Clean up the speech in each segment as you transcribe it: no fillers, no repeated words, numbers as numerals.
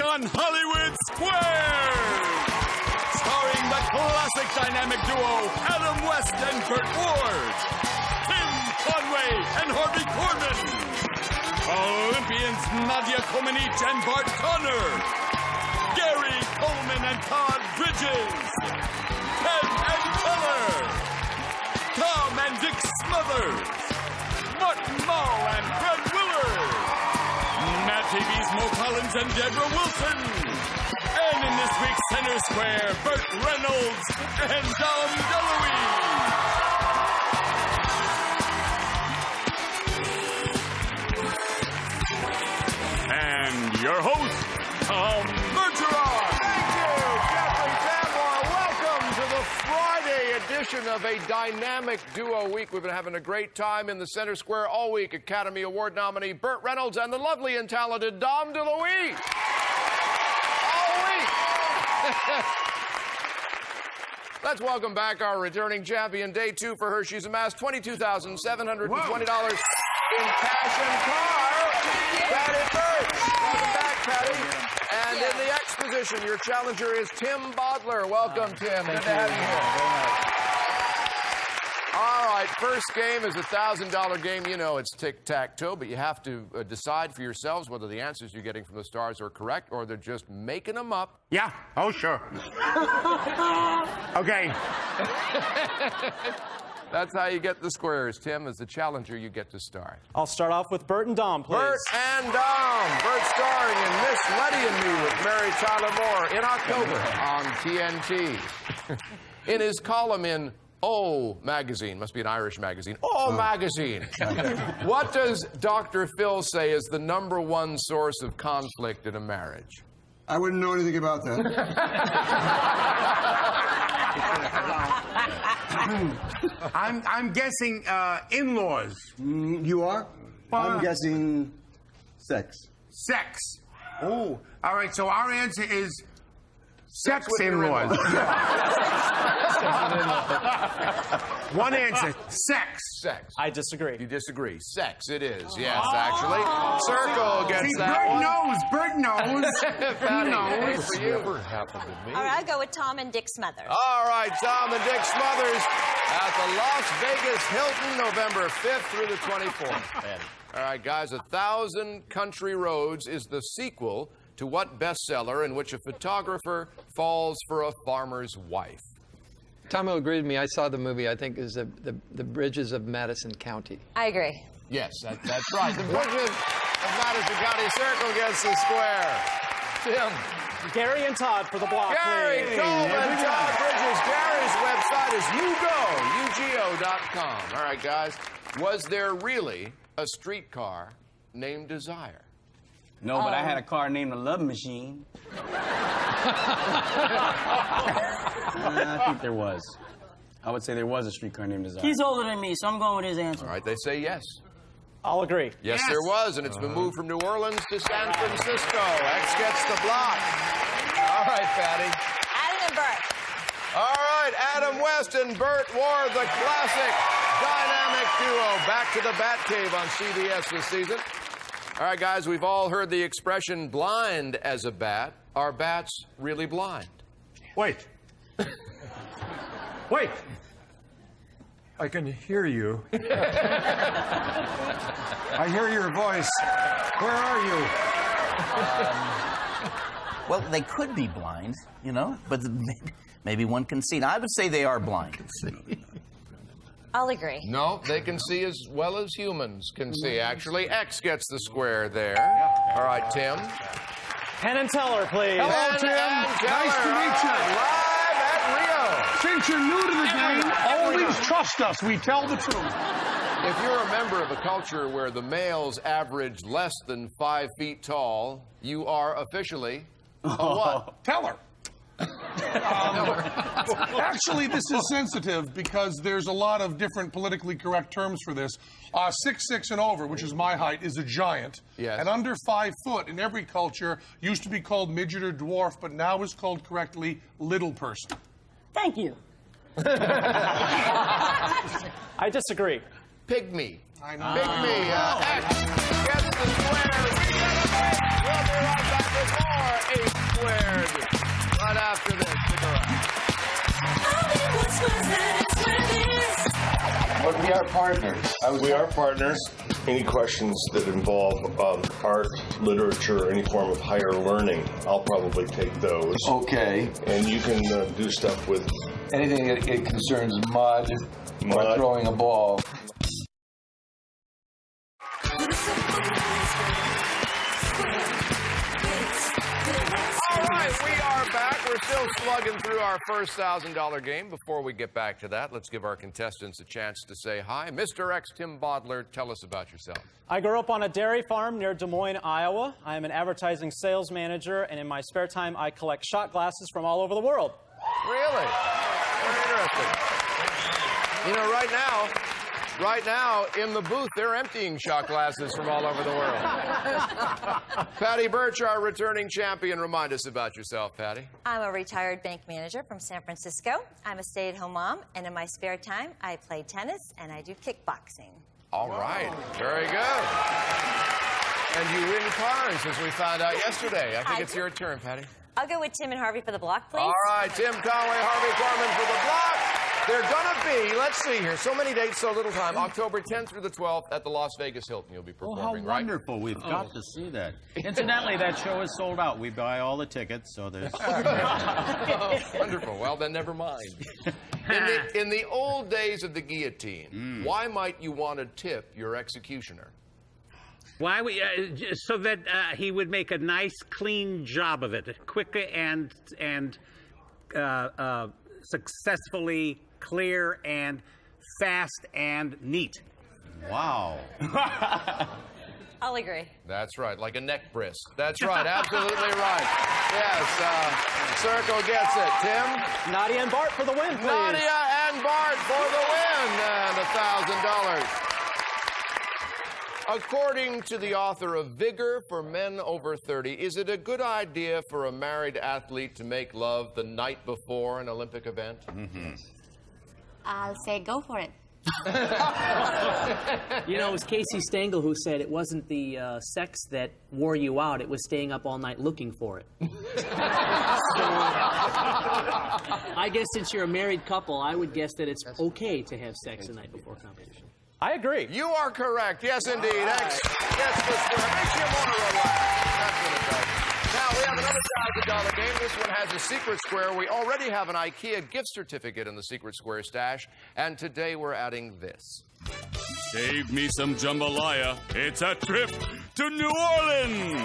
on Hollywood Squares! Starring the classic dynamic duo Adam West and Burt Ward, Conway and Harvey Korman, Olympians Nadia Comaneci and Bart Gary Coleman and Todd Bridges, Penn and Teller, Tom and Dick Smothers, Mull and Willard, Matt TV's Mo Collins and Debra Wilson, and in this week's Center Square, Burt Reynolds and DeLuise. And your host, Tom Bergeron. Thank you, Jeffrey Tambor. Welcome to the Friday edition of a dynamic duo week. We've been having a great time in the Center Square all week. Academy Award nominee Burt Reynolds and the lovely and talented DeLuise. All week. Let's welcome back our returning champion. Day 2 for her. She's amassed $22,720 in cash and car. Patty Burt. Welcome back, Patty. And in the X position, your challenger is Tim Bodler. Welcome, Tim. Good to have you here. All right, first game is a $1,000 game. You know it's tic-tac-toe, but you have to decide for yourselves whether the answers you're getting from the stars are correct or they're just making them up. Yeah. Oh, sure. Okay. That's how you get the squares. Tim, as the challenger, you get to start. I'll start off with Burt and Dom, please. Burt and Dom. Burt starring in Miss Letty and Me with Mary Tyler Moore in October on TNT. In his column in O Magazine, must be an Irish magazine, O Magazine. What does Dr. Phil say is the #1 source of conflict in a marriage? I wouldn't know anything about that. I'm guessing in-laws. You are? I'm guessing sex. Sex. Oh, all right. So our answer is sex with your in-laws. One answer. Sex. Sex. I disagree. You disagree. Sex it is. Yes, actually. Circle gets See, that one. Burt knows. Patty, knows. for you. All right, I'll go with Tom and Dick Smothers. All right, Tom and Dick Smothers at the Las Vegas Hilton, November 5th through the 24th. All right, guys, 1,000 Country Roads is the sequel to what bestseller in which a photographer falls for a farmer's wife? Tom will agree with me. I saw the movie. I think is the Bridges of Madison County. I agree. Yes, that's right. The Bridges of Madison County. Circle gets the square. Tim. Gary and Todd for the block, Gary, please. Coleman, Todd Bridges. Gary's website is ugo.com. All right, guys. Was there really a streetcar named Desire? No, but I had a car named the Love Machine. I think there was. I would say there was a streetcar named Desire. He's older than me, so I'm going with his answer. All right, they say yes. I'll agree. Yes, there was, and it's been moved from New Orleans to San Francisco. X gets the block. All right, Patty. Adam and Burt. All right, Adam West and Burt Ward, the classic dynamic duo. Back to the Batcave on CBS this season. All right, guys, we've all heard the expression blind as a bat. Are bats really blind? Wait. Wait. I can hear you. I hear your voice. Where are you? Well, they could be blind, you know, but maybe one can see. Now, I would say they are blind. I'll agree. No, they can see as well as humans can see, actually. X gets the square there. All right, Tim. Penn and Teller, please. Hello, Tim. Nice to meet you. Live at Rio. Since you're new to the game, always trust us. We tell the truth. If you're a member of a culture where the males average less than 5 feet tall, you are officially a what? Teller. Actually, this is sensitive because there's a lot of different politically correct terms for this. 6'6" and over, which is my height, is a giant. Yes. And under 5 foot in every culture used to be called midget or dwarf, but now is called correctly little person. Thank you. I disagree. Pygmy. I know. Pygmy. X gets the square. We get a break. We'll be right back with more 8 Squared. Right after this. Stick around. But we are partners. We are partners. Any questions that involve art, literature, any form of higher learning, I'll probably take those. Okay. And you can do stuff with anything that concerns mud, or throwing a ball. All right, we are back. We're still slugging through our first $1,000 game. Before we get back to that, let's give our contestants a chance to say hi. Mr. X, Tim Bodler, tell us about yourself. I grew up on a dairy farm near Des Moines, Iowa. I am an advertising sales manager, and in my spare time, I collect shot glasses from all over the world. Really? Very interesting. You know, right now, in the booth, they're emptying shot glasses from all over the world. Patty Birch, our returning champion. Remind us about yourself, Patty. I'm a retired bank manager from San Francisco. I'm a stay-at-home mom, and in my spare time, I play tennis and I do kickboxing. All right. Very good. And you win cars, as we found out yesterday. I think it's your turn, Patty. I'll go with Tim and Harvey for the block, please. All right, Tim, Conway, Harvey, Korman for the block. They're going to be, let's see here, so many dates, so little time, October 10th through the 12th at the Las Vegas Hilton. You'll be performing, how right? wonderful. We've got to see that. Incidentally, that show is sold out. We buy all the tickets, so there's... Wonderful. Well, then never mind. In the old days of the guillotine, why might you want to tip your executioner? Why? So that he would make a nice, clean job of it, quick and successfully clear and fast and neat. Wow. I'll agree. That's right, like a neck brisk. That's right, absolutely right. Yes, Circle gets it. Tim? Nadia and Bart for the win, please. Nadia and Bart for the win, and $1,000. According to the author of Vigor for Men Over 30, is it a good idea for a married athlete to make love the night before an Olympic event? I'll say go for it. You know, it was Casey Stengel who said it wasn't the sex that wore you out, it was staying up all night looking for it. So, I guess since you're a married couple, I would guess that it's okay to have sex the night before competition. I agree. You are correct. Yes, indeed. X gets the square. Makes you more relaxed. That's what it does. Now, we have another $1,000 game. This one has a secret square. We already have an IKEA gift certificate in the secret square stash, and today we're adding this. Save me some jambalaya. It's a trip to New Orleans.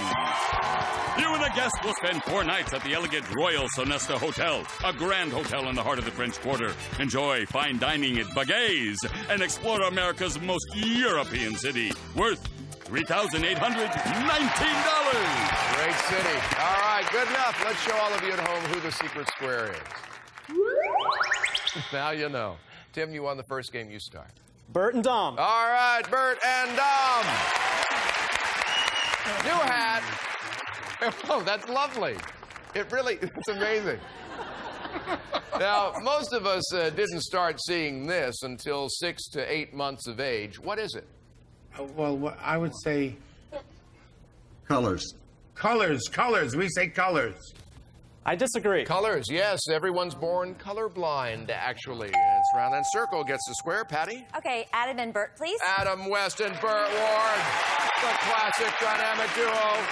You and a guest will spend 4 nights at the elegant Royal Sonesta Hotel, a grand hotel in the heart of the French Quarter. Enjoy fine dining at Bagays and explore America's most European city, worth $3,819. Great city. All right, good enough. Let's show all of you at home who the secret square is. Now you know. Tim, you won the first game. You start. Burt and Dom. All right, Burt and Dom. New hat. Oh, that's lovely. It's amazing. Now, most of us didn't start seeing this until 6 to 8 months of age. What is it? Well, I would say... Colors. Colors. We say colors. I disagree. Colors, yes. Everyone's born colorblind, actually. It's round and circle gets the square. Patty? Okay, Adam and Burt, please. Adam West and Burt Ward. The classic dynamic duo.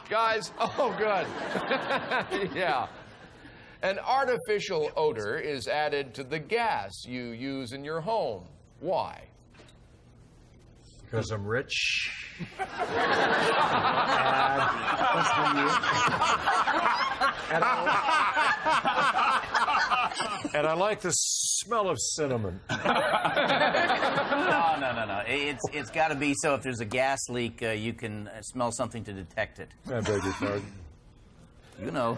Guys, oh, good. Yeah. An artificial odor is added to the gas you use in your home. Why? Because I'm rich. And I like the smell of cinnamon. No. It's got to be so if there's a gas leak, you can smell something to detect it. I beg your pardon. You know.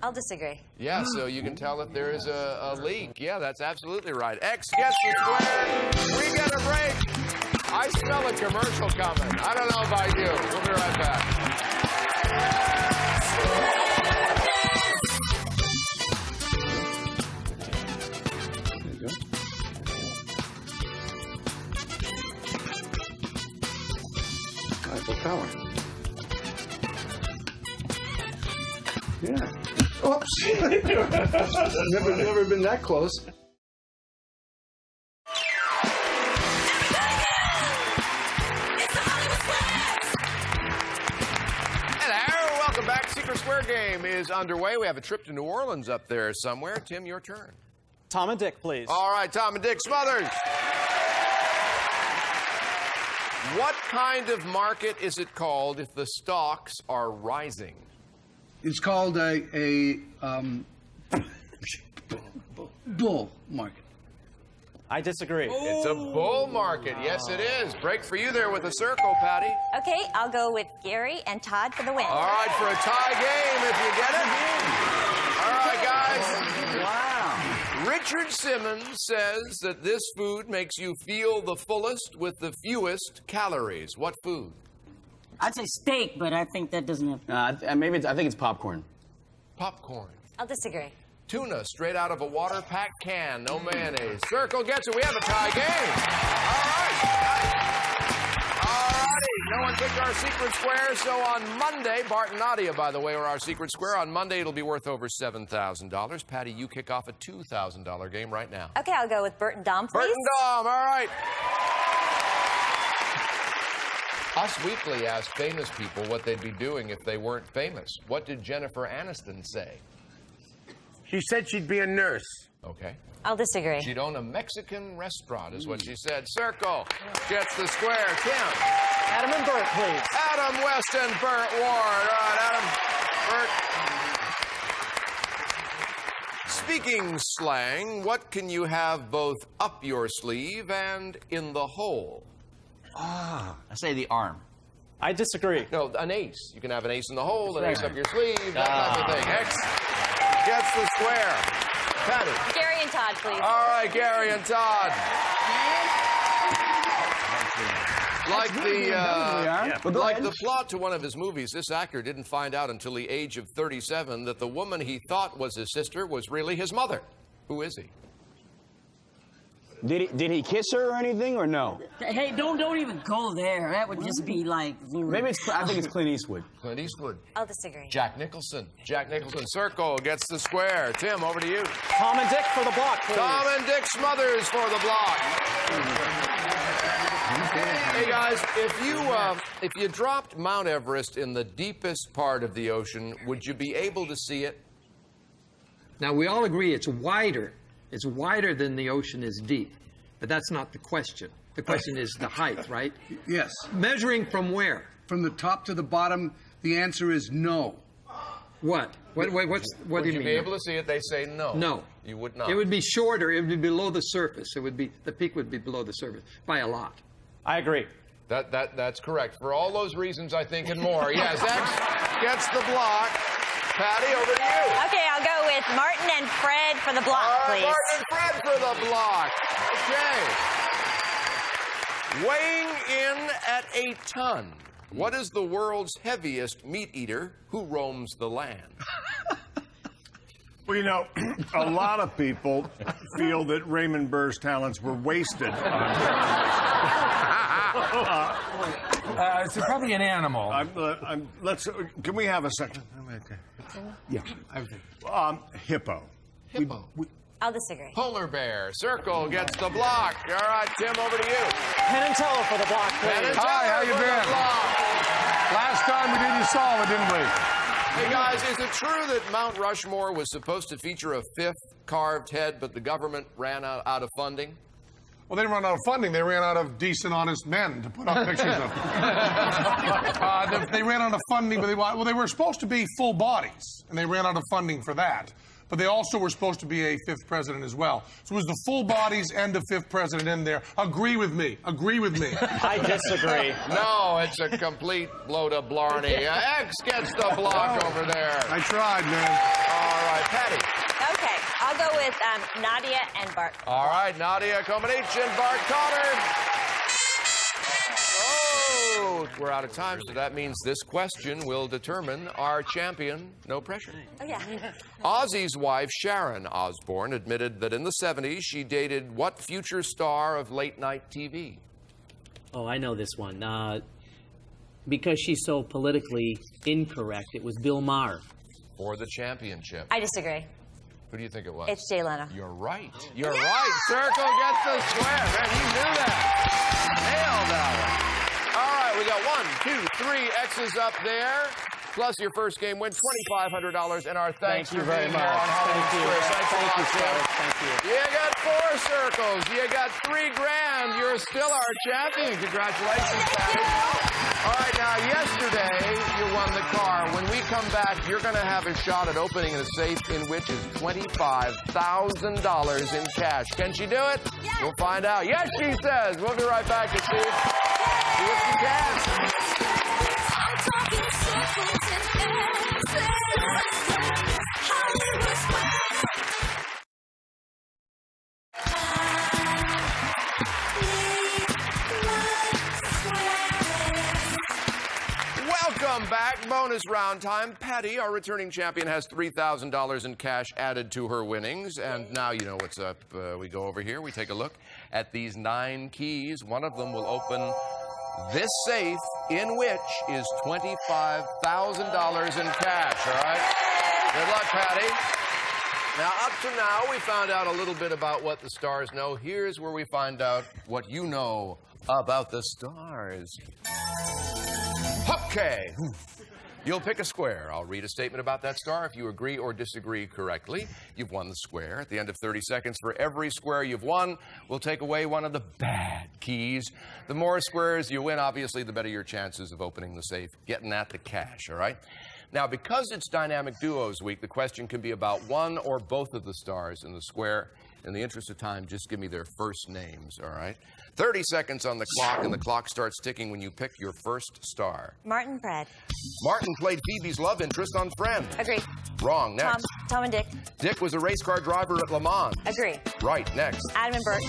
I'll disagree. Yeah, so you can tell if there is a leak. Yeah, that's absolutely right. X gets the square. We get a break. I smell a commercial coming. I don't know about you. We'll be right back. Eiffel Tower. Yeah. Oops. never been that close. Hello, welcome back. Secret Square game is underway. We have a trip to New Orleans up there somewhere. Tim, your turn. Tom and Dick, please. All right, Tom and Dick. Smothers. What kind of market is it called if the stocks are rising? It's called a bull market. I disagree. It's a bull market. Yes, it is. Break for you there with a circle, Patty. Okay, I'll go with Gary and Todd for the win. All right, for a tie game if you get it. All right, guys. Wow. Richard Simmons says that this food makes you feel the fullest with the fewest calories. What food? I'd say steak, but I think that doesn't have... I think it's popcorn. Popcorn. I'll disagree. Tuna, straight out of a water-packed can, no mayonnaise. Circle gets it. We have a tie game. All righty. No one picked our secret square, so on Monday, Bart and Nadia, by the way, are our secret square. On Monday, it'll be worth over $7,000. Patty, you kick off a $2,000 game right now. Okay, I'll go with Burt and Dom, please. Burt and Dom, all right. Us Weekly asked famous people what they'd be doing if they weren't famous. What did Jennifer Aniston say? She said she'd be a nurse. Okay. I'll disagree. She'd own a Mexican restaurant, is what she said. Circle gets the square. Tim. Adam and Burt, please. Adam West and Burt Ward. All right, Adam. Burt. Speaking slang, what can you have both up your sleeve and in the hole? I say the arm. I disagree. No, an ace. You can have an ace in the hole, an ace up your sleeve, that type of thing. X gets the square. Patty. Gary and Todd, please. All right, Gary and Todd. Like the plot to one of his movies, this actor didn't find out until the age of 37 that the woman he thought was his sister was really his mother. Who is he? Did he kiss her or anything, or no? Hey, don't even go there. That would just be like... Maybe I think it's Clint Eastwood. Clint Eastwood. I'll disagree. Jack Nicholson. Jack Nicholson. Circle gets the square. Tim, over to you. Tom and Dick for the block, please. Tom and Dick Smothers for the block. Hey guys, if you dropped Mount Everest in the deepest part of the ocean, would you be able to see it? Now, we all agree it's wider. It's wider than the ocean is deep. But that's not the question. The question is the height, right? Yes. Measuring from where? From the top to the bottom, the answer is no. What? What do you mean? Would you be able to see it? They say no. No. You would not. It would be shorter. It would be below the surface. It would be, the peak would be below the surface by a lot. I agree. That's correct. For all those reasons, I think, and more. Yes, X gets the block. Patty, over to you. Okay, I'll go with Martin and Fred for the block, please. Martin and Fred for the block. Okay. Weighing in at a ton, what is the world's heaviest meat eater who roams the land? Well, you know, a lot of people feel that Raymond Burr's talents were wasted. It's probably an animal. Can we have a second? Yeah. Hippo. Hippo. I'll disagree. Polar bear. Circle gets the block. All right, Tim, over to you. Penn and Teller for the block, please. Penn and Hi, how you been? Last time we did you solve it, didn't we? Hey guys, is it true that Mount Rushmore was supposed to feature a fifth carved head, but the government ran out of funding? Well, they didn't run out of funding. They ran out of decent, honest men to put up pictures of. They ran out of funding, but they were supposed to be full bodies, and they ran out of funding for that. But they also were supposed to be a fifth president as well. So it was the full bodies and a fifth president in there. Agree with me. Agree with me. I disagree. No, it's a complete load of blarney. X gets the block over there. I tried, man. All right, Patty. Okay, I'll go with Nadia and Bart. All right, Nadia, Comaneci, and Bart Connor. Oh, we're out of time, so that means this question will determine our champion. No pressure. Oh, yeah. Ozzy's wife, Sharon Osbourne, admitted that in the 70s she dated what future star of late-night TV? Oh, I know this one. because she's so politically incorrect, it was Bill Maher. For the championship. I disagree. Who do you think it was? It's Jay Leno. You're right. You're right. Circle gets the square. Man, you knew that. Nailed that one. All right, we got 1, 2, 3 X's up there. Plus your first game win, $2,500, and our thanks Thank you for very being here much. on Hollywood Thank you. Squares. Thanks a Thank lot, you, Tim. sir. Thank you. You got 4 circles. You got $3 grand. You're still our champion. Congratulations, Patty. All right, now, yesterday you won the car. When we come back, you're going to have a shot at opening a safe in which is $25,000 in cash. Can she do it? Yes. We'll find out. Yes, she says. We'll be right back to see if she can. Welcome back. Bonus round time. Patty, our returning champion, has $3,000 in cash added to her winnings. And now you know what's up. We go over here. We take a look at these 9 keys. One of them will open this safe, in which is $25,000 in cash. All right? Good luck, Patty. Now, up to now, we found out a little bit about what the stars know. Here's where we find out what you know about the stars. Okay. You'll pick a square. I'll read a statement about that star. If you agree or disagree correctly, you've won the square. At the end of 30 seconds, for every square you've won, we'll take away one of the bad keys. The more squares you win, obviously, the better your chances of opening the safe, getting at the cash, all right? Now, because it's Dynamic Duos Week, the question can be about one or both of the stars in the square. In the interest of time, just give me their first names, all right? 30 seconds on the clock, and the clock starts ticking when you pick your first star. Martin Brad. Martin played Phoebe's love interest on Friends. Agree. Wrong. Next. Tom and Dick. Dick was a race car driver at Le Mans. Agree. Right. Next. Adam and Burt.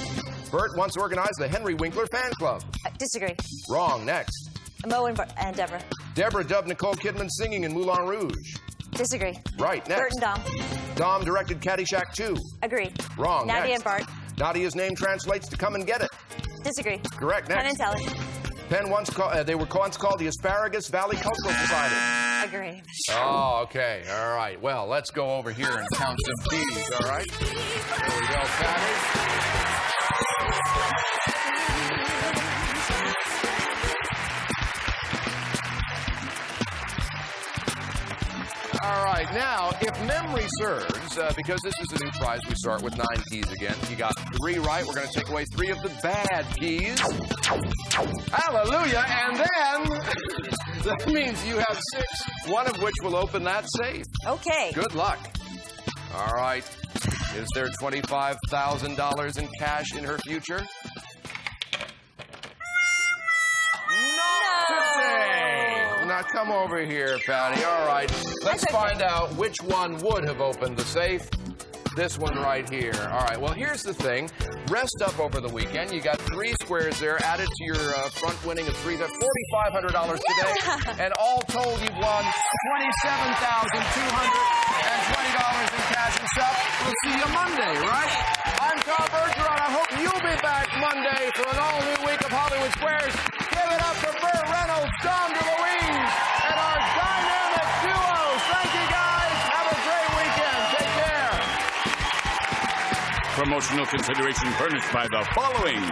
Burt once organized the Henry Winkler fan club. Disagree. Wrong. Next. Mo and Debra. Debra dubbed Nicole Kidman singing in Moulin Rouge. Disagree. Right. Next. Burt and Dom. Dom directed Caddyshack 2. Agree. Wrong. Nadia Next. and Bart. Nadia's name translates to come and get it. Disagree. Correct. Next. Penn and Teller. Penn once they were once called the Asparagus Valley Cultural Society. Agree. Oh, okay. All right. Well, let's go over here and count some keys, all right? There we go, Patty. All right, now, if memory serves, because this is a new prize, we start with 9 keys again. You got 3 right. We're going to take away 3 of the bad keys. Hallelujah. And then that means you have 6, one of which will open that safe. Okay. Good luck. All right. Is there $25,000 in cash in her future? Not today. Now come over here, Patty. All right. Let's find out which one would have opened the safe. This one right here. All right, well, here's the thing. Rest up over the weekend. You got 3 squares there added to your front winning of $4,500 today. And all told, you've won $27,220 in cash and stuff. We'll see you Monday, right? I'm Todd Bergeron. I hope you'll be back Monday for an all-new week of Hollywood Squares. Give it up for Burt, Reynolds, DeLuise, and our dynamic duos. Thank you, guys. Have a great weekend. Take care. Promotional consideration furnished by the following.